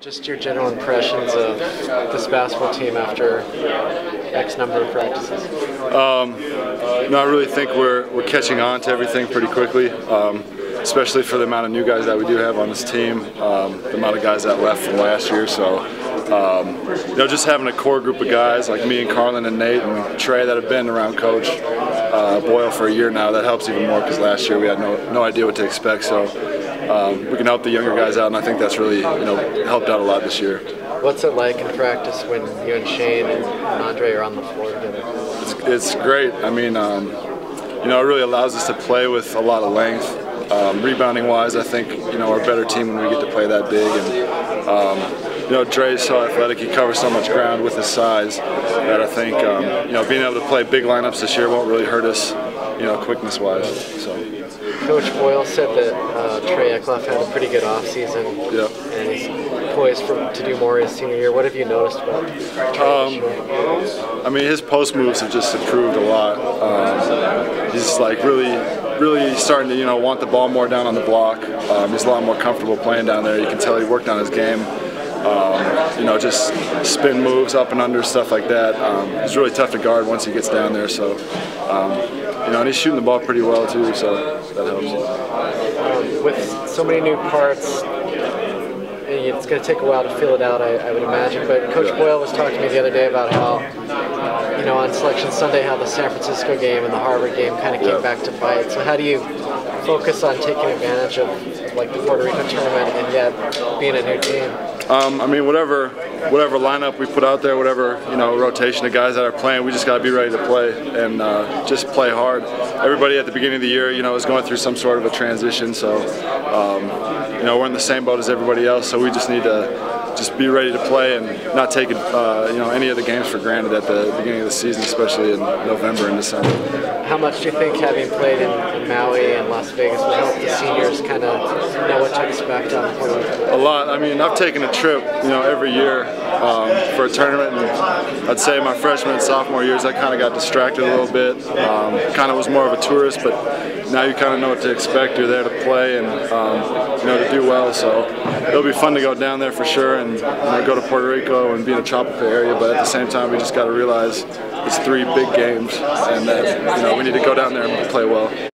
Just your general impressions of this basketball team after X number of practices. No, I really think we're catching on to everything pretty quickly, especially for the amount of new guys that we do have on this team, the amount of guys that left from last year. So, just having a core group of guys like me and Carlin and Nate and Trey that have been around Coach Boyle for a year now, that helps even more because last year we had no idea what to expect. So we can help the younger guys out, and I think that's really helped out a lot this year. What's it like in practice when you and Shane and Andre are on the floor together? It's great. I mean, it really allows us to play with a lot of length. Rebounding wise, I think we're a better team when we get to play that big. And Dre's so athletic; he covers so much ground with his size that I think being able to play big lineups this year won't really hurt us, quickness wise. So. Coach Boyle said that Trey Eckloff had a pretty good offseason, and he's poised to do more his senior year. What have you noticed about Trey? I mean, his post moves have just improved a lot. He's like really starting to want the ball more down on the block. He's a lot more comfortable playing down there. You can tell he worked on his game. Just spin moves up and under, stuff like that. It's really tough to guard once he gets down there. So, and he's shooting the ball pretty well too, so that helps. With so many new parts, it's going to take a while to fill it out, I would imagine. But Coach Boyle was talking to me the other day about how, on Selection Sunday, how the San Francisco game and the Harvard game kind of came back to bite. So how do you focus on taking advantage of like the Puerto Rico tournament and yet being a new team? I mean, whatever lineup we put out there, whatever rotation of guys that are playing, we just got to be ready to play and just play hard. Everybody at the beginning of the year, is going through some sort of a transition, so we're in the same boat as everybody else. So we just need to just be ready to play and not take any of the games for granted at the beginning of the season, especially in November and December. How much do you think having played in Maui and Las Vegas will help the seniors kind of know what to expect on the court? A lot. I mean, I've taken a trip, every year for a tournament, and I'd say my freshman and sophomore years I kind of got distracted a little bit. Kind of was more of a tourist, but now you kind of know what to expect. You're there to play and to do well. So it'll be fun to go down there for sure and go to Puerto Rico and be in a tropical area. But at the same time, we just got to realize it's 3 big games, and that we need to go down there and play well.